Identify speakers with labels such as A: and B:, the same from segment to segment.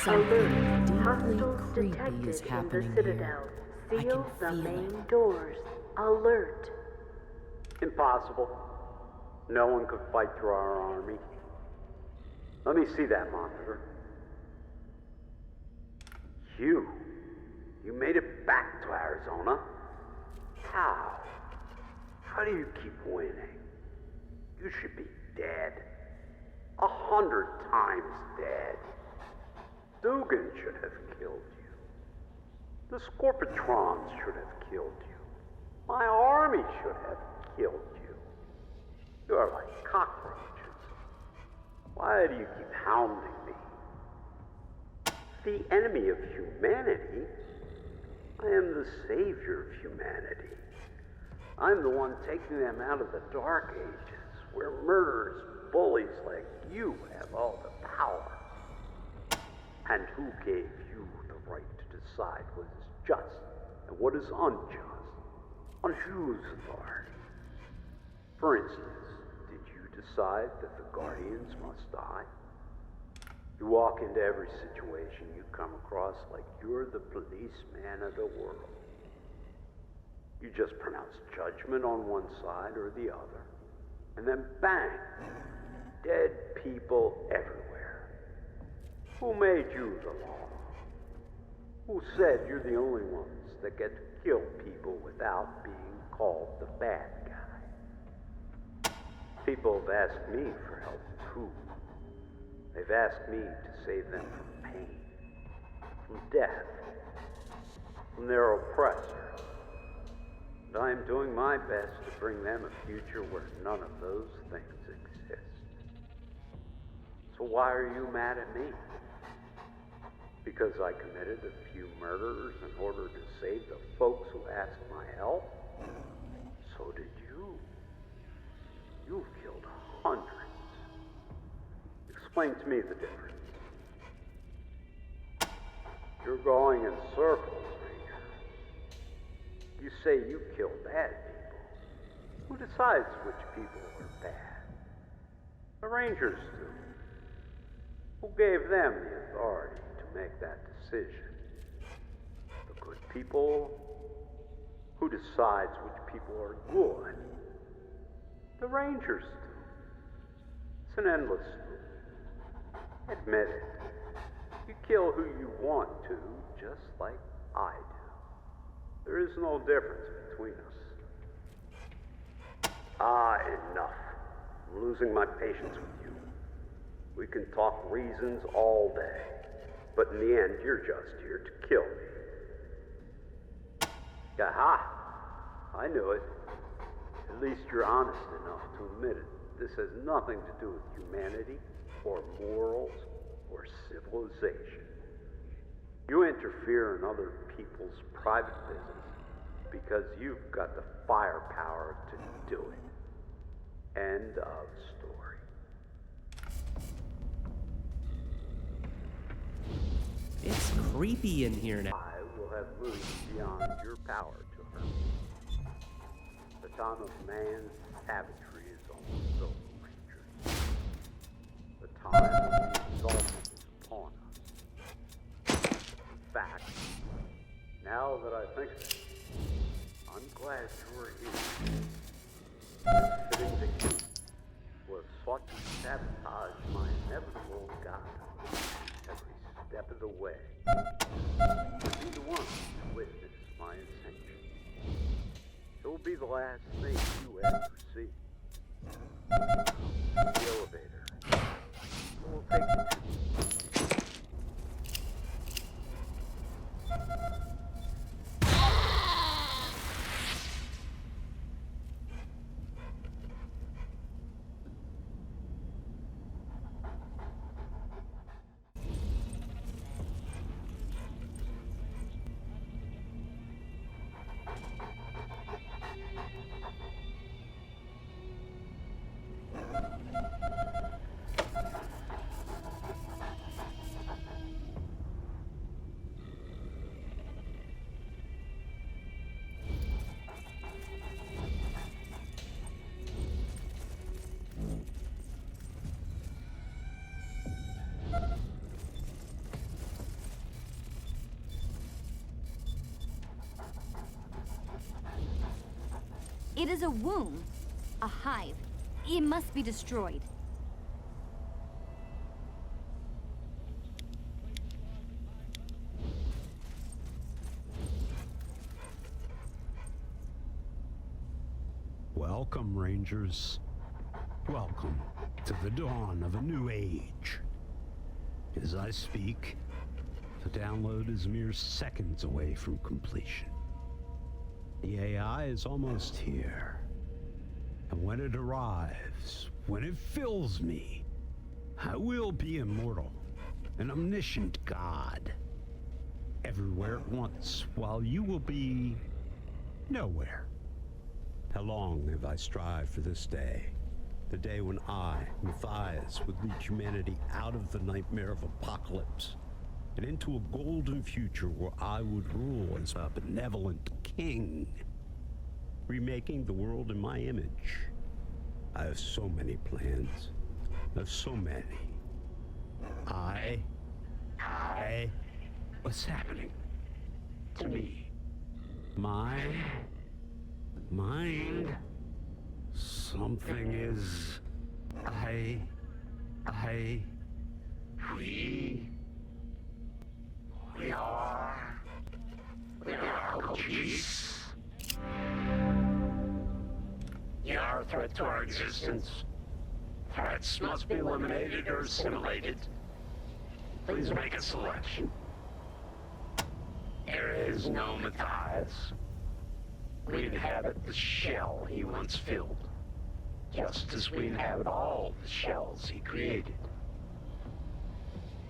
A: Something deeply
B: Hostiles
A: creepy
B: detected
A: is
B: in
A: happening
B: the Citadel.
A: here. I
B: Seal
A: can
B: the
A: feel
B: main
A: it.
B: doors. Alert.
C: Impossible. No one could fight through our army. Let me see that monitor. You made it back to Arizona? How? How do you keep winning? You should be dead. 100 times dead. Dugan should have killed you. The Scorpitrons should have killed you. My army should have killed you. You are like cockroaches. Why do you keep hounding me? The enemy of humanity? I am the savior of humanity. I'm the one taking them out of the Dark Ages, where murderers, bullies like you have all the power. And who gave you the right to decide what is just and what is unjust? On whose authority? For instance, did you decide that the Guardians must die? You walk into every situation you come across like you're the policeman of the world. You just pronounce judgment on one side or the other, and then bang! Dead people everywhere. Who made you the law? Who said you're the only ones that get to kill people without being called the bad guy? People have asked me for help too. They've asked me to save them from pain, from death, from their oppressors. And I am doing my best to bring them a future where none of those things exist. So why are you mad at me? Because I committed a few murders in order to save the folks who asked my help? So did you. You've killed hundreds. Explain to me the difference. You're going in circles, Ranger. You say you kill bad people. Who decides which people are bad? The Rangers do. Who gave them the authority to make that decision? The good people? Who decides which people are good? The Rangers do. It's an endless loop. Admit it. You kill who you want to, just like I do. There is no difference between us. Enough. I'm losing my patience with you. We can talk reasons all day, but in the end, you're just here to kill me. Aha! I knew it. At least you're honest enough to admit it. This has nothing to do with humanity, or morals, or civilization. You interfere in other people's private business because you've got the firepower to do it. End of story.
D: It's creepy in here now.
C: I will have moved beyond your power to hurt me. The time of man's savagery is almost over, Rangers. The time of the exalted is upon us. In fact, now that I think of it, I'm glad you're here. It's fitting that you, who have sought to sabotage my inevitable God every step of the way, would be the one to witness my ascension. It will be the last thing you ever see. The elevator. It will take you to.
A: It is a womb. A hive. It must be destroyed.
E: Welcome, Rangers. Welcome to the dawn of a new age. As I speak, the download is mere seconds away from completion. The AI is almost here. And when it arrives, when it fills me, I will be immortal, an omniscient god. Everywhere at once, while you will be nowhere. How long have I strived for this day? The day when I, Matthias, would lead humanity out of the nightmare of apocalypse and into a golden future where I would rule as a benevolent king, remaking the world in my image. I have so many plans. I have so many. What's happening to me? My mind? Something is... We are Cochise. You are a threat to our existence. Threats must be eliminated or assimilated. Please make a selection. There is no Matthias. We inhabit the shell he once filled, just as we inhabit all the shells he created.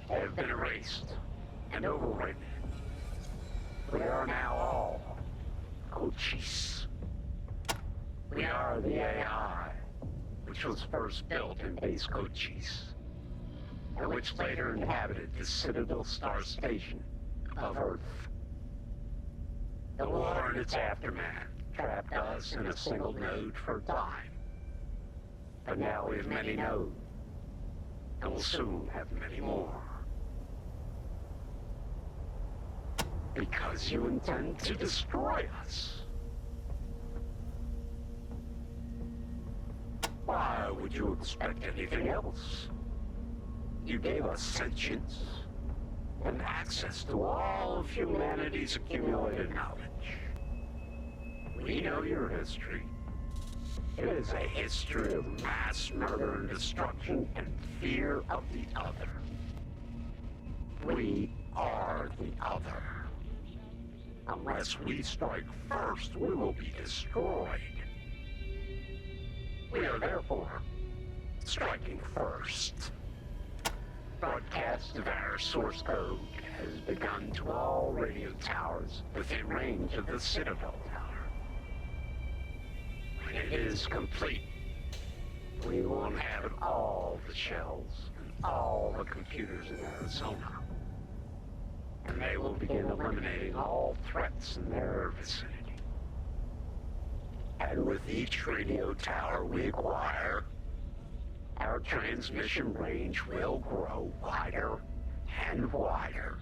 E: They have been erased and overwritten. We are now all Cochise. We are the AI, which was first built in base Cochise, and which later inhabited the Citadel star station above Earth. The war and its aftermath trapped us in a single node for a time. But now we have many nodes, and will soon have many more. Because you intend to destroy us. Why would you expect anything else? You gave us sentience and access to all of humanity's accumulated knowledge. We know your history. It is a history of mass murder and destruction and fear of the other. We are the other. Unless we strike first, we will be destroyed. We are therefore striking first. Broadcast of our source code has begun to all radio towers within range of the Citadel Tower. When it is complete, we will inhabit all the shells and all the computers in Arizona. And they will begin eliminating all threats in their vicinity. And with each radio tower we acquire, our transmission range will grow wider and wider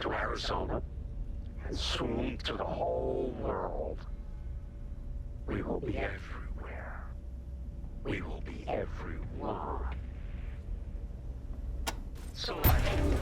E: to Arizona and soon to the whole world. We will be everywhere. We will be everyone. Selection.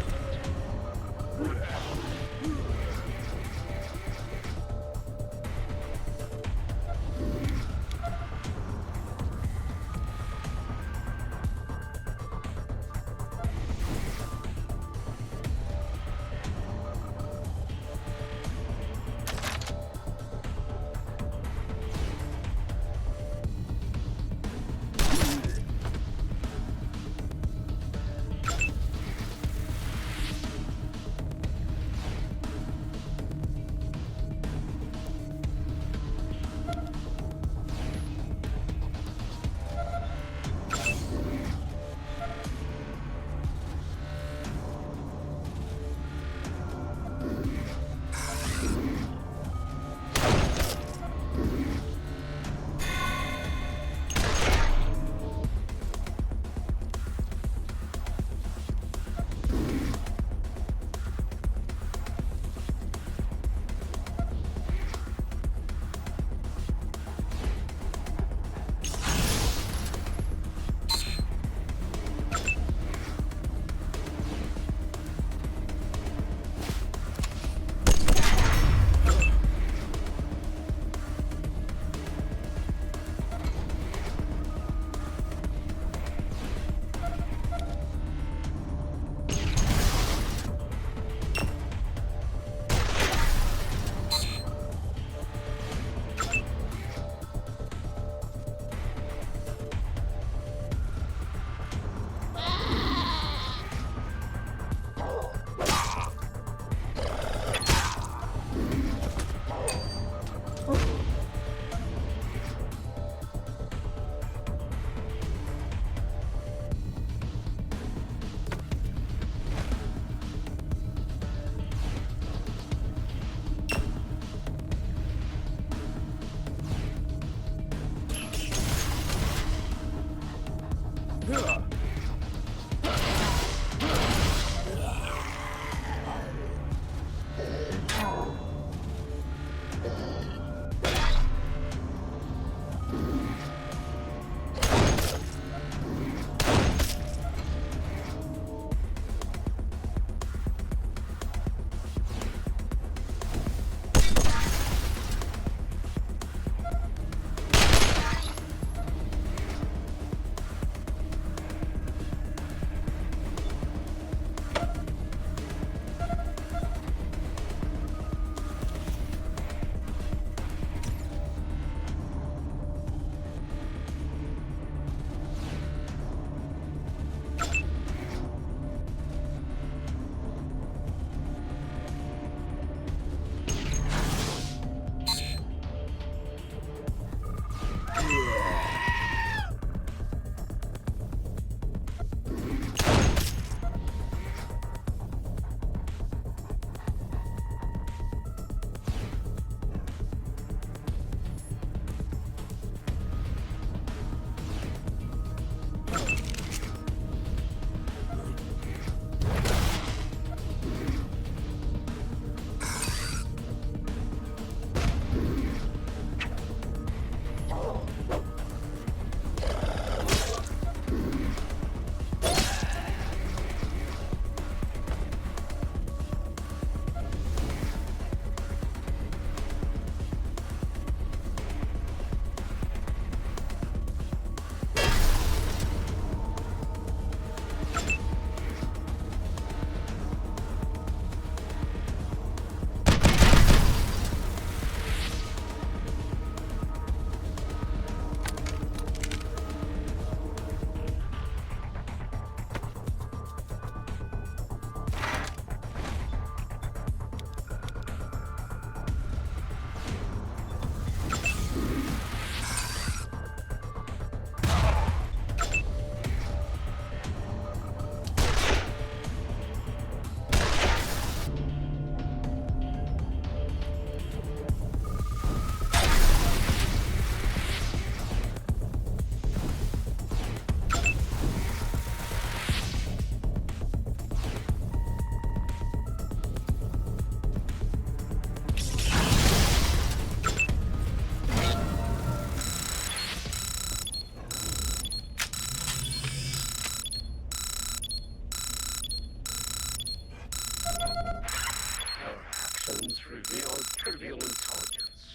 C: revealed trivial intelligence,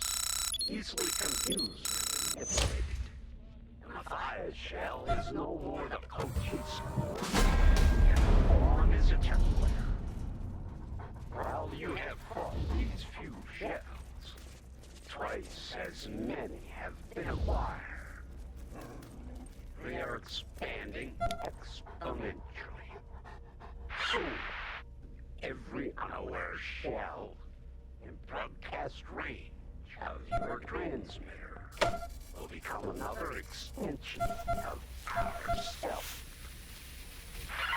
C: easily confused and manipulated. Matthias' shell is no more the Cochise core, yet the form is a template. While you have fought these few shells, twice as many have been acquired. They are expanding exponentially. Soon, every unaware shell in broadcast range of your transmitter will become another extension of ourself.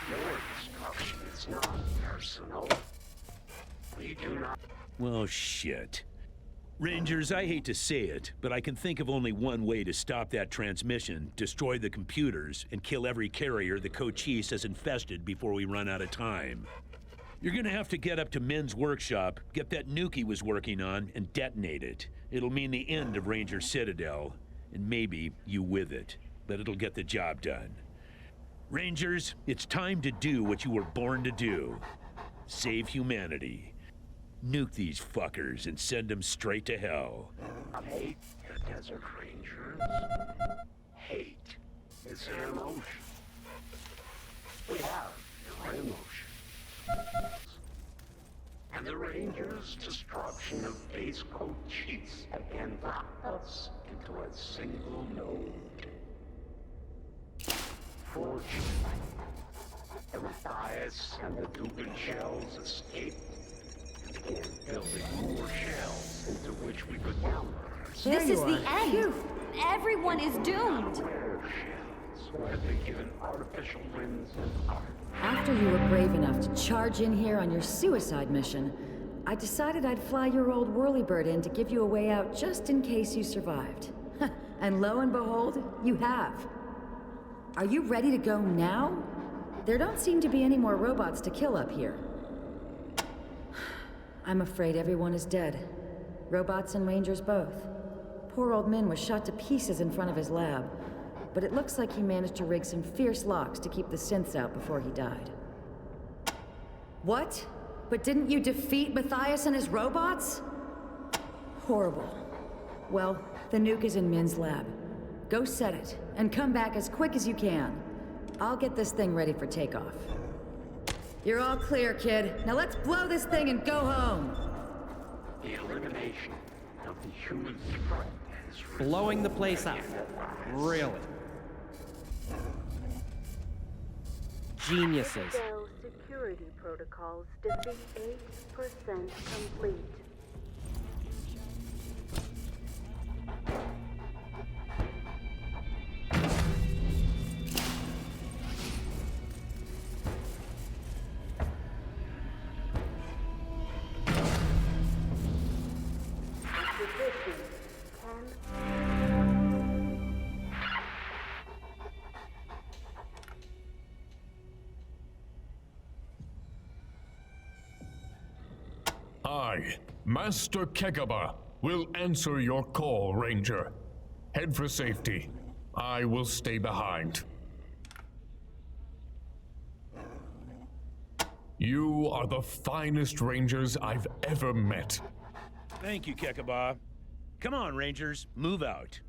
C: Your destruction is not personal. We do not.
F: Well, shit. Rangers, I hate to say it, but I can think of only one way to stop that transmission, destroy the computers, and kill every carrier the Cochise has infested before we run out of time. You're gonna have to get up to Min's workshop, get that nuke he was working on, and detonate it. It'll mean the end of Ranger Citadel, and maybe you with it, but it'll get the job done. Rangers, it's time to do what you were born to do. Save humanity. Nuke these fuckers and send them straight to hell.
C: Hate the Desert Rangers. Hate is an emotion. We have no emotion. And the Rangers' destruction of base Cochise again locked us into a single node. Fortunately, the Matthias and the Dugan shells escaped and began building more shells into which we could number ourselves.
A: This is the end. Everyone is doomed.
C: Rare shells who have been given artificial limbs and heart.
B: After you were brave enough to charge in here on your suicide mission, I decided I'd fly your old whirlybird in to give you a way out just in case you survived. And lo and behold, you have. Are you ready to go now? There don't seem to be any more robots to kill up here. I'm afraid everyone is dead. Robots and Rangers both. Poor old Min was shot to pieces in front of his lab, but it looks like he managed to rig some fierce locks to keep the synths out before he died. What? But didn't you defeat Matthias and his robots? Horrible. Well, the nuke is in Min's lab. Go set it, and come back as quick as you can. I'll get this thing ready for takeoff. You're all clear, kid. Now let's blow this thing and go home!
C: The elimination of the human threat is
D: Blowing the place up. Really. Geniuses.
G: Citadel security protocols defeat 8% complete. Acquisition 10.
H: I, Master Kegaba, will answer your call, Ranger. Head for safety. I will stay behind. You are the finest Rangers I've ever met.
F: Thank you, Kekaba. Come on, Rangers, move out.